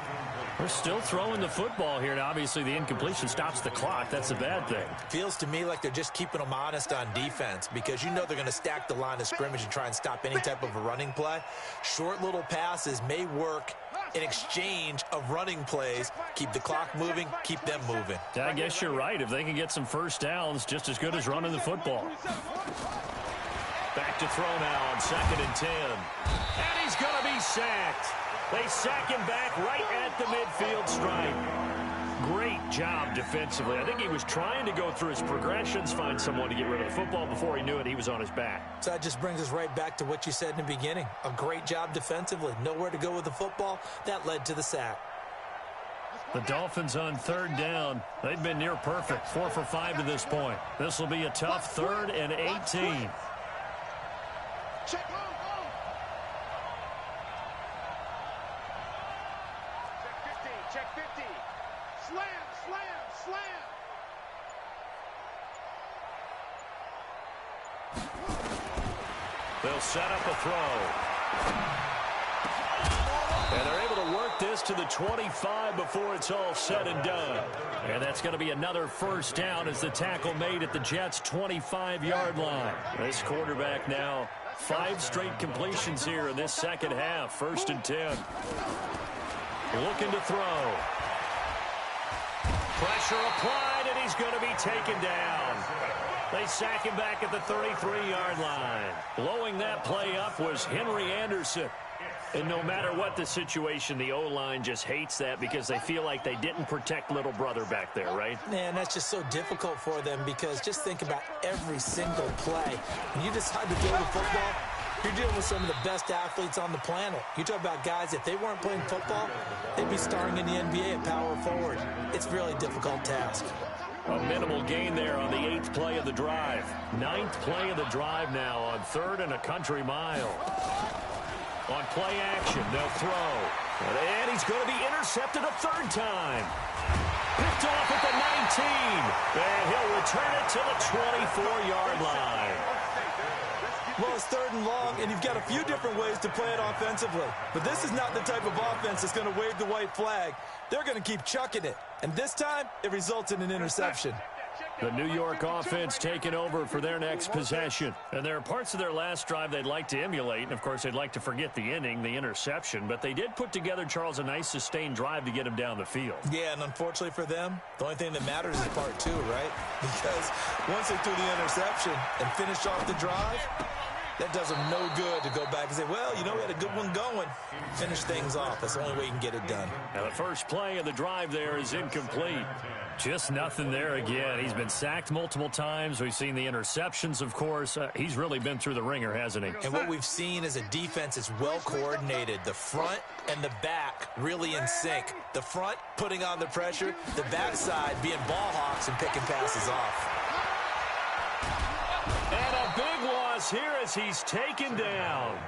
Speaker 1: We're still throwing the football here, and obviously the incompletion stops the clock. That's a bad thing.
Speaker 2: Feels to me like they're just keeping them honest on defense because you know they're going to stack the line of scrimmage and try and stop any type of a running play. Short little passes may work in exchange of running plays. Keep the clock moving, keep them moving.
Speaker 1: I guess you're right. If they can get some 1st downs, just as good as running the football. Back to throw now on 2nd and 10. And he's going to be sacked. They sack him back right at the midfield stripe. Great job defensively. I think he was trying to go through his progressions, find someone to get rid of the football. Before he knew it, he was on his back.
Speaker 2: So that just brings us right back to what you said in the beginning. A great job defensively. Nowhere to go with the football. That led to the sack.
Speaker 1: The Dolphins on third down. They've been near perfect, 4 for 5 to this point. This will be a tough 3rd and 18.
Speaker 3: Check, go. Check 50. Slam.
Speaker 1: They'll set up a throw. And they're able to work this to the 25 before it's all said and done. And that's going to be another first down as the tackle made at the Jets' 25-yard line. This quarterback now 5 straight completions here in this second half. 1st and 10. Looking to throw. Pressure applied, and he's going to be taken down. They sack him back at the 33-yard line. Blowing that play up was Henry Anderson. And no matter what the situation, the O-line just hates that because they feel like they didn't protect little brother back there, right?
Speaker 2: Man, that's just so difficult for them because just think about every single play. When you decide to throw the football, you're dealing with some of the best athletes on the planet. You talk about guys, if they weren't playing football, they'd be starring in the NBA at power forward. It's a really difficult task.
Speaker 1: A minimal gain there on the 8th play of the drive. 9th play of the drive now on 3rd and a country mile. On play action, they'll throw. And he's going to be intercepted a 3rd time. Picked off at the 19. And he'll return it to the 24-yard line.
Speaker 2: Well, it's 3rd and long, and you've got a few different ways to play it offensively. But this is not the type of offense that's going to wave the white flag. They're going to keep chucking it. And this time, it results in an interception.
Speaker 1: The New York offense taking over for their next possession. And there are parts of their last drive they'd like to emulate. And, of course, they'd like to forget the inning, the interception. But they did put together, Charles, a nice sustained drive to get him down the field.
Speaker 2: Yeah, and unfortunately for them, the only thing that matters is part 2, right? Because once they threw the interception and finished off the drive, that does them no good to go back and say, well, you know, we had a good one going. Finish things off. That's the only way you can get it done.
Speaker 1: And the first play of the drive there is incomplete. Just nothing there again. He's been sacked multiple times. We've seen the interceptions, of course. He's really been through the ringer, hasn't he?
Speaker 2: And what we've seen is a defense that's well coordinated. The front and the back really in sync. The front putting on the pressure. The backside being ball hawks and picking passes off.
Speaker 1: And a big loss here as he's taken down.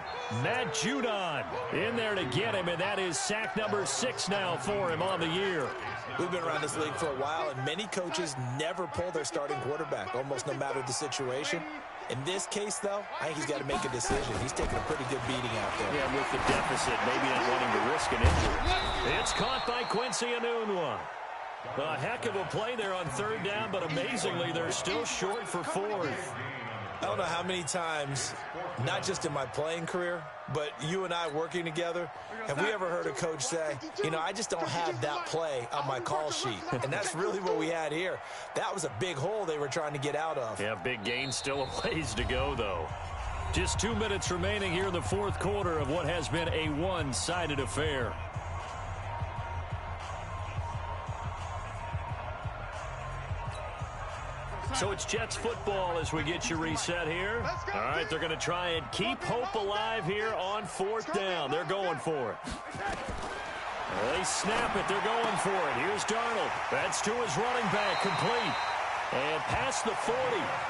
Speaker 1: Matt Judon in there to get him, and that is sack number 6 now for him on the year.
Speaker 2: We've been around this league for a while, and many coaches never pull their starting quarterback, almost no matter the situation. In this case, though, I think he's got to make a decision. He's taking a pretty good beating out there.
Speaker 1: Yeah, with the deficit, maybe not wanting to risk an injury. It's caught by Quincy Enunwa. A heck of a play there on 3rd down, but amazingly, they're still short for 4th.
Speaker 2: I don't know how many times, not just in my playing career, but you and I working together, have we ever heard a coach say, you know, I just don't have that play on my call sheet. And that's really what we had here. That was a big hole they were trying to get out of.
Speaker 1: Yeah, big gain, still a ways to go, though. Just 2 minutes remaining here in the 4th quarter of what has been a one-sided affair. So it's Jets football as we get you reset here. All right, they're going to try and keep hope alive here on 4th down. They're going for it. They snap it. They're going for it. Here's Darnold. That's to his running back, complete. And past the 40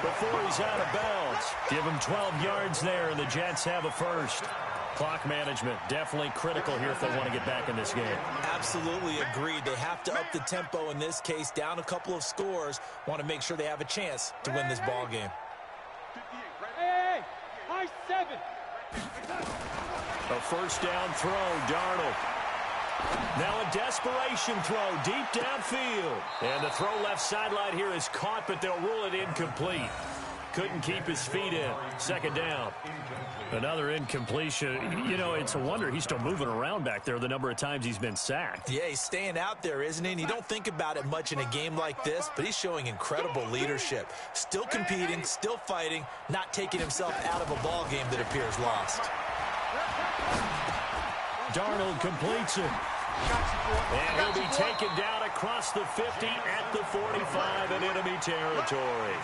Speaker 1: before he's out of bounds. Give him 12 yards there, and the Jets have a first. Clock management definitely critical here if they want to get back in this game.
Speaker 2: Absolutely agreed. They have to up the tempo in this case, down a couple of scores. Want to make sure they have a chance to win this ball game.
Speaker 3: Hey, high 7.
Speaker 1: A first down throw, Darnold. Now a desperation throw deep downfield. And the throw left sideline here is caught, but they'll rule it incomplete. Couldn't keep his feet in. 2nd down. Another incompletion. You know, it's a wonder he's still moving around back there the number of times he's been sacked.
Speaker 2: Yeah, he's staying out there, isn't he? And you don't think about it much in a game like this, but he's showing incredible leadership. Still competing, still fighting, not taking himself out of a ball game that appears lost.
Speaker 1: Darnold completes it. And he'll be taken down across the 50 at the 45 in enemy territory.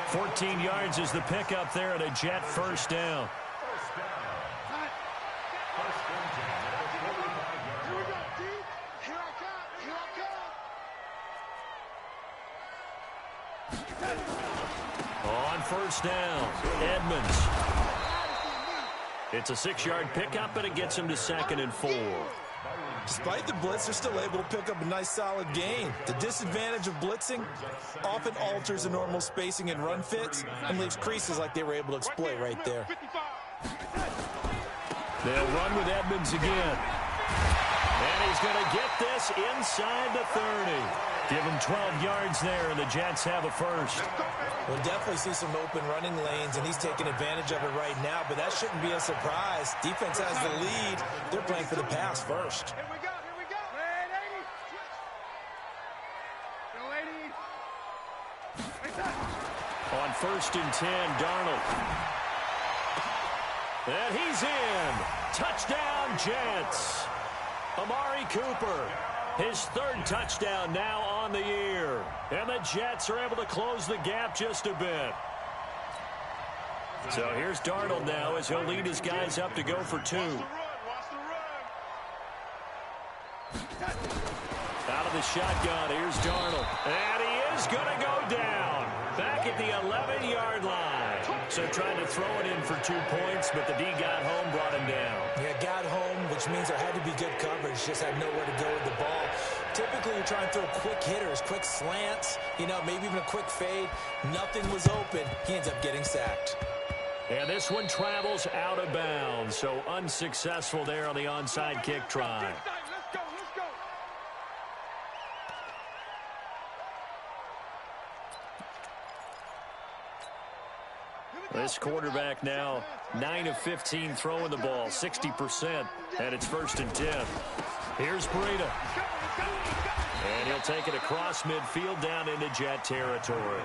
Speaker 1: 14 yards is the pickup there at a Jet first down.
Speaker 3: Here I come.
Speaker 1: On first down, Edmonds. It's a 6-yard pickup, and it gets him to 2nd and 4.
Speaker 2: Despite the blitz, they're still able to pick up a nice, solid gain. The disadvantage of blitzing often alters the normal spacing and run fits and leaves creases like they were able to exploit right there.
Speaker 1: They'll run with Edmonds again. And he's going to get this inside the 30. Give him 12 yards there, and the Jets have a first.
Speaker 2: We'll definitely see some open running lanes, and he's taking advantage of it right now, but that shouldn't be a surprise. Defense has the lead. They're playing for the pass first.
Speaker 3: Here we go. Here we go. Go, ladies.
Speaker 1: On 1st and 10, Darnold. And he's in. Touchdown, Jets. Amari Cooper, his 3rd touchdown now on the year. And the Jets are able to close the gap just a bit. So here's Darnold now as he'll lead his guys up to go for 2. Out of the shotgun, here's Darnold. And he is going to go down. Back at the 11-yard line. So trying to throw it in for 2 points, but the D got home, brought him down.
Speaker 2: Yeah, got home, which means there had to be good coverage. Just had nowhere to go with the ball. Typically, you try and throw quick hitters, quick slants, maybe even a quick fade. Nothing was open. He ends up getting sacked.
Speaker 1: And this one travels out of bounds, so unsuccessful there on the onside kick try.
Speaker 3: Let's go.
Speaker 1: This quarterback now 9 of 15 throwing the ball, 60%, and it's 1st and 10. Here's Breida. And he'll take it across midfield down into Jet territory.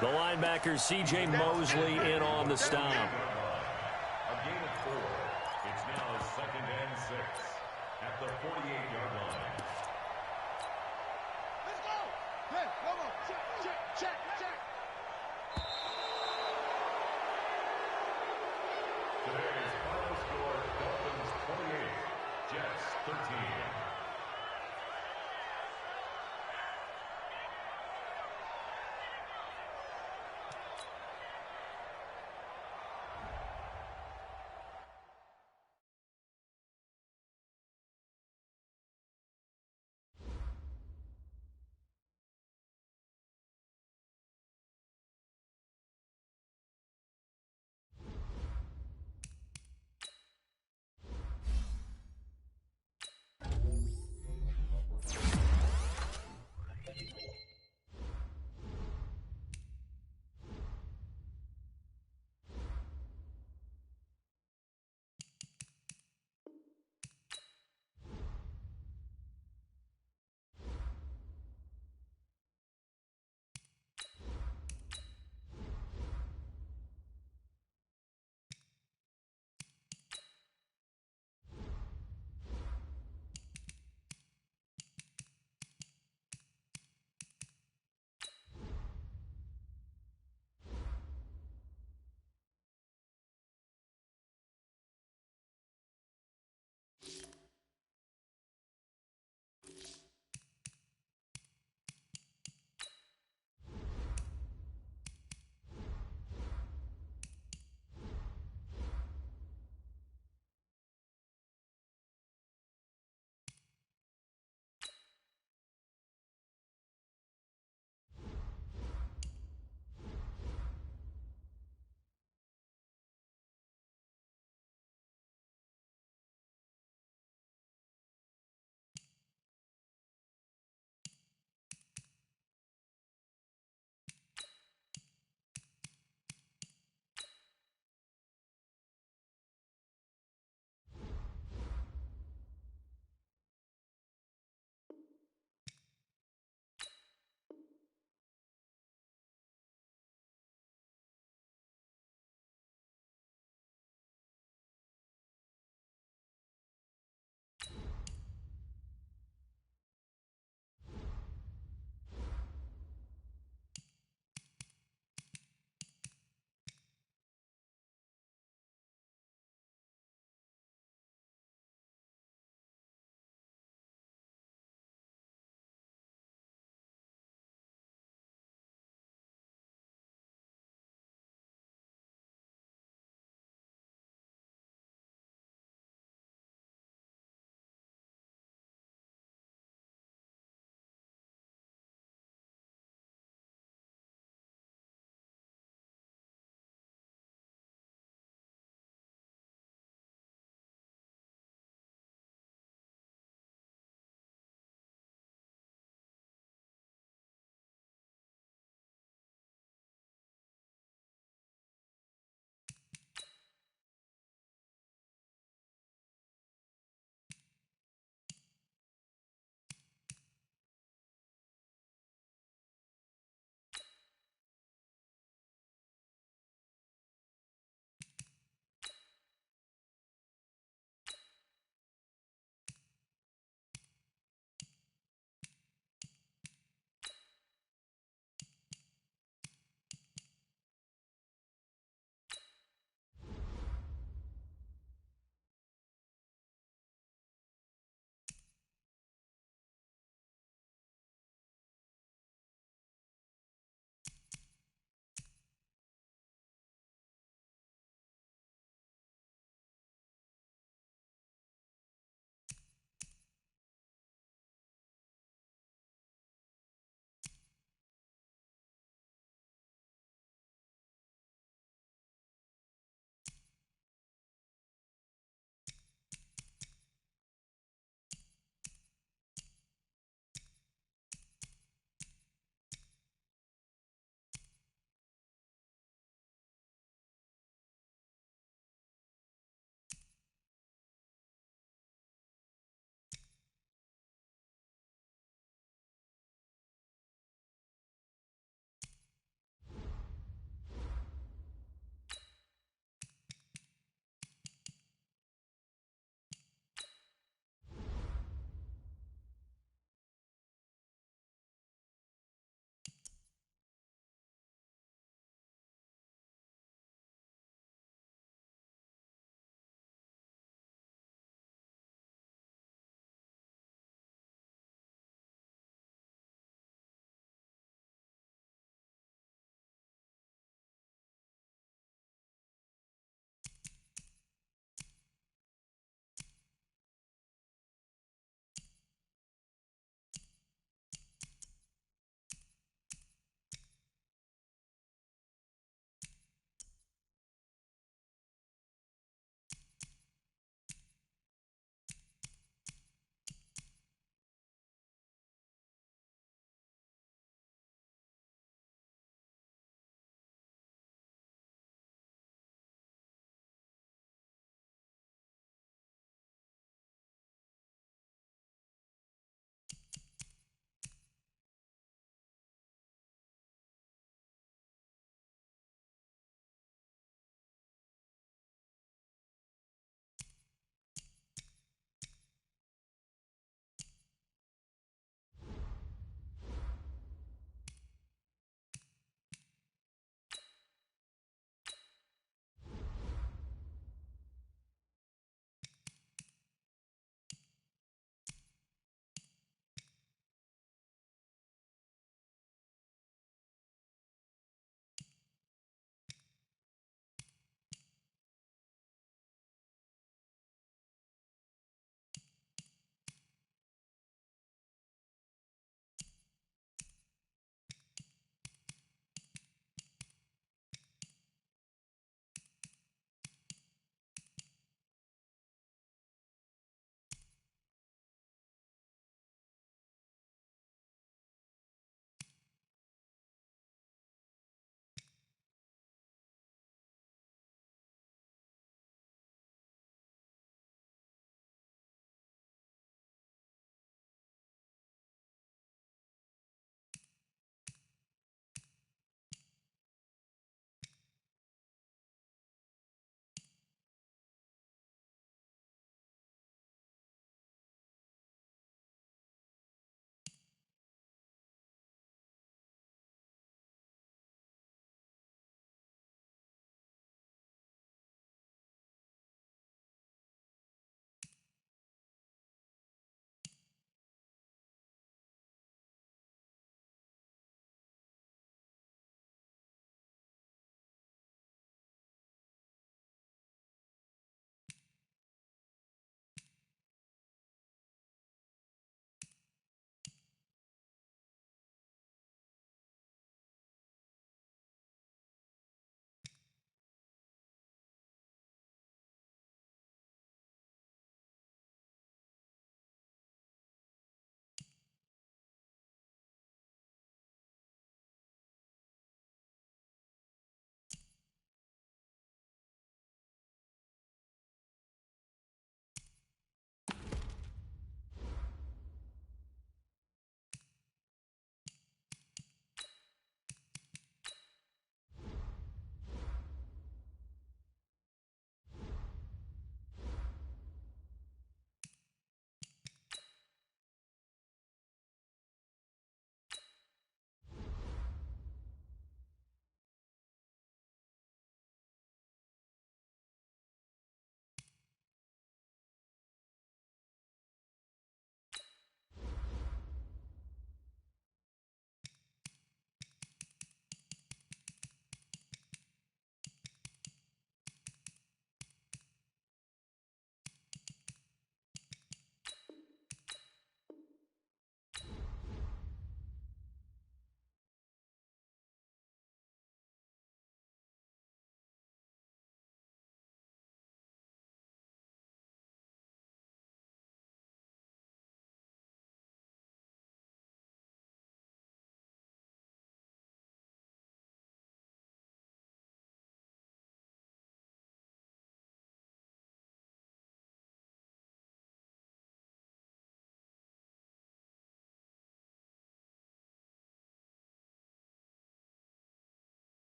Speaker 1: The linebacker C.J. Mosley in on the stop.
Speaker 4: A gain of 4. It's now 2nd and 6 at the 48-yard line.
Speaker 3: Let's go. Hey, come on. Check.
Speaker 4: Today's final score, Dolphins 28, Jets 13.